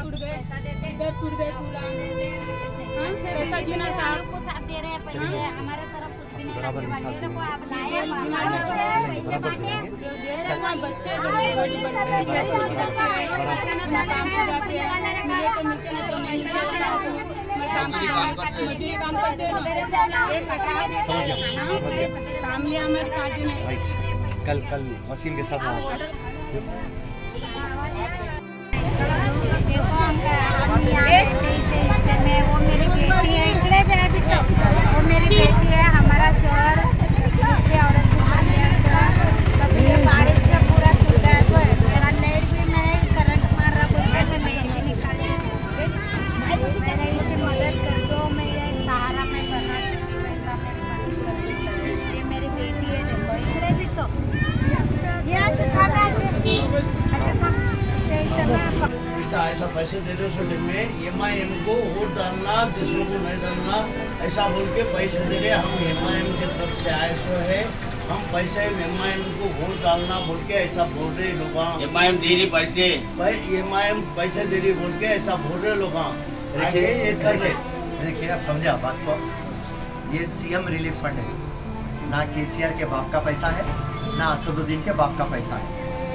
टूट गए, इधर टूट गए पूरा। पैसा गिना साहब को साथ दे रहे हैं पैसे, हमारे तरफ कुछ भी नहीं लगने वाले। देखो आप लाए पैसे बांटे, बच्चे मजदूरी काम करते राइट। कल वसीम के साथ वहाँ देखो में वो मेरी बेटी है, इकड़े पे अभी तो वो मेरी बेटी है। हमारा शहर दूसरी औरत की शादी है, कभी ये बारिश से पूरा टूट गया। तो मेरा लाइट भी मैं करंट मार रहा, कोई मैं लाइट भी निकाले। मेरा इसे मदद कर दो, मैं ये सहारा मैं बना सकती हूँ, ऐसा मेरी मदद कर दो। ये मेरी बेटी है, देखो इकड़े भी तो ये ऐसे था ऐसा पैसे दे रहे हो में एमआईएम को वोट डालना, दूसरों को नहीं डालना, ऐसा बोल के पैसे दे रहे। हम एमआईएम के तरफ से आए सो है, हम पैसे एमआईएम को वोट डालना बोल के ऐसा बोल रहे लोग। एमआईएम दे रही पैसे, एमआईएम पैसे दे रही बोल के ऐसा बोल रहे लोग। देखिए आप समझे आप बात को, ये सीएम रिलीफ फंड है, ना केसीआर के बाप का पैसा है, ना असदुद्दीन के बाप का पैसा है।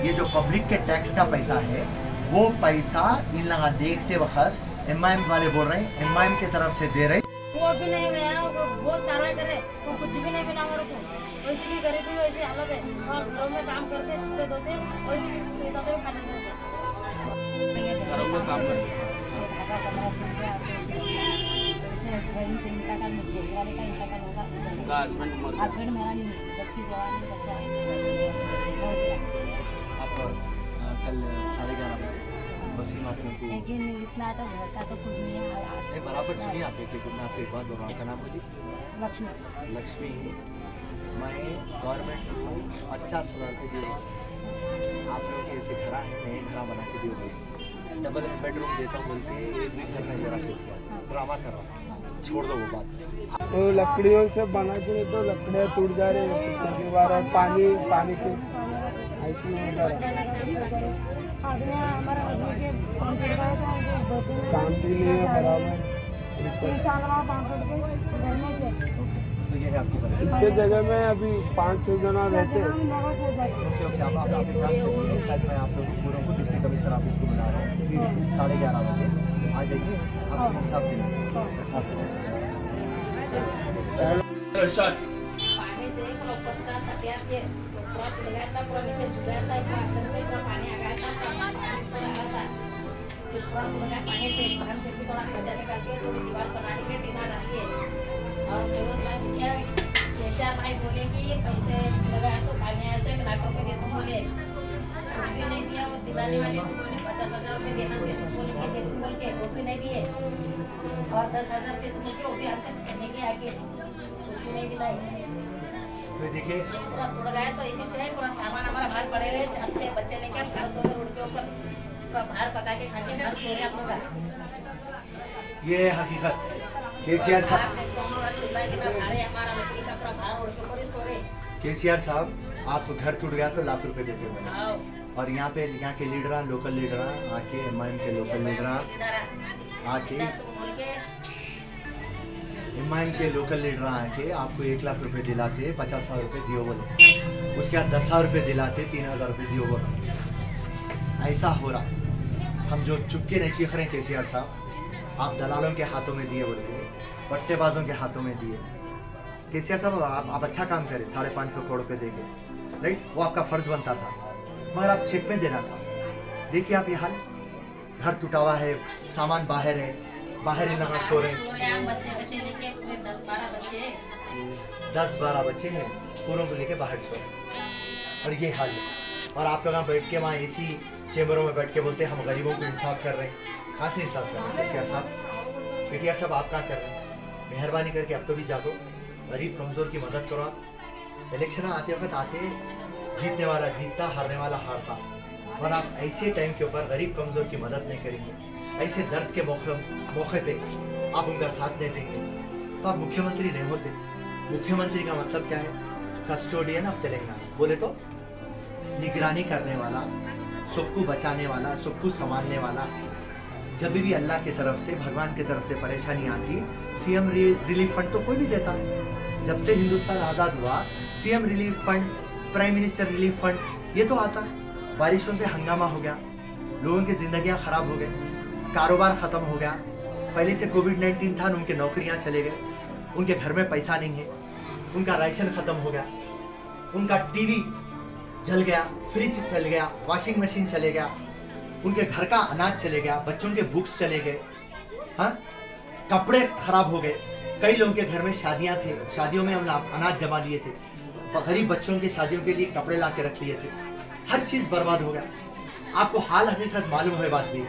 ये जो पब्लिक के टैक्स का पैसा है, वो पैसा इन लगा देखते वक्त एमआईएम वाले बोल रहे हैं, एमआईएम की तरफ से दे रहे। वो भी नहीं मिला, वो बहुत कार्रवाई करे, वो कुछ भी नहीं मिला हमारे को। वैसे की गरीबी वैसी हालत है, और घरों में काम करते छुट्टे धोते और पैसा तो खाने देते। घरों में काम करते हस्बैंड मेरा नहीं, बच्ची जवान बच्चा है। आप कल 11:30 बजे वसीम आप लोगों को लेकिन इतना तो घर का तो कुछ नहीं है। बराबर सुनिए आप एक आपको एक बात बोल रहा हूँ, आपका नाम बोलिए। लक्ष्मी। मैं गवर्नमेंट को 50,000 रुपये दिए, आप लोग के ऐसे खड़ा है, नए घर बना के दिए, डबल बेडरूम देता हूँ बोल के एक भी घर नहीं दे रहा, ड्रामा कर रहा। छोड़ दो वो बात। तो लकड़ियों से बना के तो लकड़ियाँ टूट जा रही है, दीवार और पानी के ऐसे ही हो जा रहा है। काम भी नहीं है बराबर। तो ये है आपकी परेशानी। इतने जगह में अभी 5-6 जना रहते हैं। ओके आप एक काम करिए, कल मैं आप लोगों पूरों को डिप्टी कमिश्नर ऑफिस को बुला रहा हूँ 11:30 बजे। आ जाइए, आप इंसाफ देंगे। पानी से पत्ता तपिया के पूरा लगाया था, पूरा नीचे झुकाया था, पूरा अंदर से पूरा पानी आ गया था, पूरा लगा पानी से छगन फिर भी थोड़ा खर्चा निकाल के थोड़ी दीवार बनाने के टीना डाली है। और फिरोज भाई क्या केशर भाई बोले कि ये पैसे लगाया सो पानी आया सो 1 लाख रुपए दे दूं बोले, कुछ भी नहीं दिया। और दिलाने वाले को बोले 50,000 रुपए देना दे दूं बोल के वो भी नहीं दिए। और 10,000 दे दूं के वो भी अंदर चलने के आगे कुछ भी नहीं दिलाई। तो देखिए पूरा टूट गया सो इसी से पूरा सामान हमारा बाहर पड़े हुए, अच्छे बच्चे लेके घर सो रोड के ऊपर पूरा बाहर पका के खाते घर सो रहे हम लोग। ये हकीकत केसीआर साहब, केसीआर साहब आप घर टूट गया तो लाख रुपए देते हो, और यहाँ पे यहाँ के लीडर लोकल लीडर आके एमआईएम के लोकल लीडर आके एमआईएम के लोकल लीडर आके आपको 1 लाख रुपए दिलाते, 50,000 रुपये दियो बोले, उसके बाद 10,000 रुपये दिलाते, 3,000 रुपये दियो बोले। ऐसा हो रहा, हम जो चुपके नहीं चीख रहे हैं केसीआर साहब, आप दलालों के हाथों में दिए बोले, पट्टेबाजों के हाथों में दिए। केसीआर साहब आप अच्छा काम करें, 550 करोड़ रुपये देंगे, राइट, वो आपका फर्ज बनता था, मगर आप चेक में देना था। देखिए आप ये हाल, घर टूटा हुआ है, सामान बाहर है, बाहर ही लगा सो रहे हैं, 10-12 बच्चे हैं, पूरों को लेके बाहर सो रहे हैं, और ये हाल है। और आप लोग बैठ के वहाँ एसी चेम्बरों में बैठ के बोलते हैं हम गरीबों को इंसाफ कर रहे हैं। कहाँ से इंसाफ कर रहे हैं केसीआर साहब? केटीआर साहब आप कहाँ कर रहे हैं? मेहरबानी करके अब तो भी जागो, गरीब कमज़ोर की मदद करो। आप इलेक्शन आते वक्त आते, जीतने वाला जीतता, हारने वाला हारता, और आप ऐसे टाइम के ऊपर गरीब कमज़ोर की मदद नहीं करेंगे, ऐसे दर्द के मौके पे आप उनका साथ नहीं देंगे, तो आप मुख्यमंत्री नहीं होते। मुख्यमंत्री का मतलब क्या है? कस्टोडियन ऑफ तेलंगाना, बोले तो निगरानी करने वाला, सबको बचाने वाला, सबको संभालने वाला। जब भी अल्लाह की तरफ से, भगवान की तरफ से परेशानी आती, सीएम रिलीफ फंड तो कोई नहीं देता। जब से हिंदुस्तान आज़ाद हुआ, CM relief fund, prime minister relief fund ये तो आता। बारिशों से हंगामा हो गया, लोगों की जिंदगियां खराब हो गई, कारोबार खत्म हो गया। पहले से कोविड-19 था, उनके नौकरियां चले गए, उनके घर में पैसा नहीं है, उनका राशन खत्म हो गया, उनका टीवी जल गया, फ्रिज चल गया, वॉशिंग मशीन चले गया, उनके घर का अनाज चले गया, बच्चों के बुक्स चले गए, हाँ, कपड़े खराब हो गए। कई लोगों के घर में शादियां थे, शादियों में हम अनाज जमा लिए थे, गरीब बच्चों के शादियों के लिए कपड़े ला के रख लिए थे, हर चीज बर्बाद हो गया। आपको हाल हकीकत मालूम है बात भी।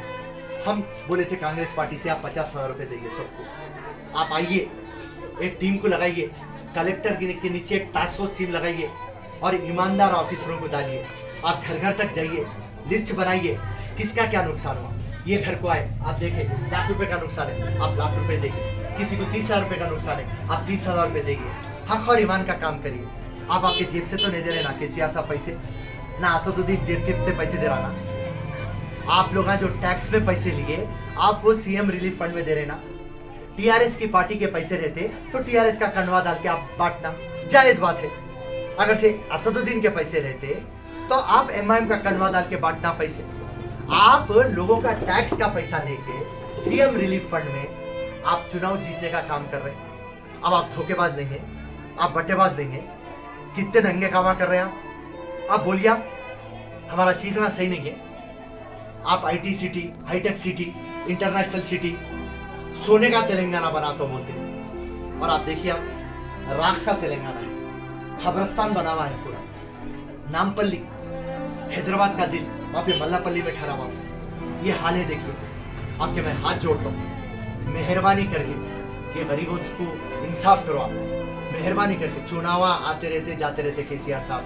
हम बोले थे कांग्रेस पार्टी से आप 50,000 रुपए देंगे सबको, आप आइए, एक टीम को लगाइए, कलेक्टर के नीचे एक टास्क फोर्स टीम लगाइए और ईमानदार ऑफिसरों को डालिए। आप घर घर तक जाइए, लिस्ट बनाइए किसका क्या नुकसान हुआ। ये घर को आए, आप देखें लाख रुपए का नुकसान है, आप लाख रुपए देंगे। किसी को 30,000 रुपए का नुकसान है, आप 30,000 रुपए देंगे। हक और ईमान का काम करिए। आप आपके जेब से तो नहीं दे रहे ना केसीआर साहब पैसे, ना असदुद्दीन जेब के से पैसे दे रहा ना। आप लोग जो टैक्स में पैसे लिए, आप वो सीएम रिलीफ फंड में दे रहे ना। टीआरएस की पार्टी के पैसे रहते तो टीआरएस का कंडवा डाल के आप बांटना, जायज बात है। अगर से असदुद्दीन के पैसे रहते तो आप एमआईएम का कंडवा डाल के बांटना पैसे। आप लोगों का टैक्स का पैसा लेके सीएम रिलीफ फंड में आप चुनाव जीतने का काम कर रहे हैं। अब आप धोखेबाज नहीं है, आप बट्टेबाज नहीं है। कितने नंगे कामा कर रहे हैं आप बोलिए। आप हमारा चीखना सही नहीं है। आप IT city, hitech city, international city, सोने का तेलंगाना बना तो बोलते हैं, और आप देखिए आप राख का तेलंगाना है, खबरस्तान बना हुआ है पूरा। नामपल्ली, हैदराबाद का दिल, वहां पे मल्लापल्ली में ठहरा हुआ। ये हाल है, देखिए। आपके मैं हाथ जोड़ता हूँ, मेहरबानी करके ये गरीबों को इंसाफ करो। आप मेहरबानी करके, चुनाव आते रहते जाते रहते केसीआर साहब,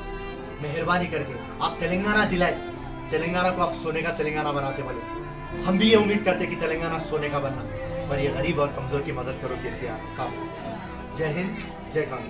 मेहरबानी करके आप तेलंगाना दिलाए। तेलंगाना को आप सोने का तेलंगाना बनाते बोले। हम भी ये उम्मीद करते कि तेलंगाना सोने का बनना, पर ये गरीब और कमजोर की मदद करो केसीआर साहब। जय हिंद, जय कांग्रेस।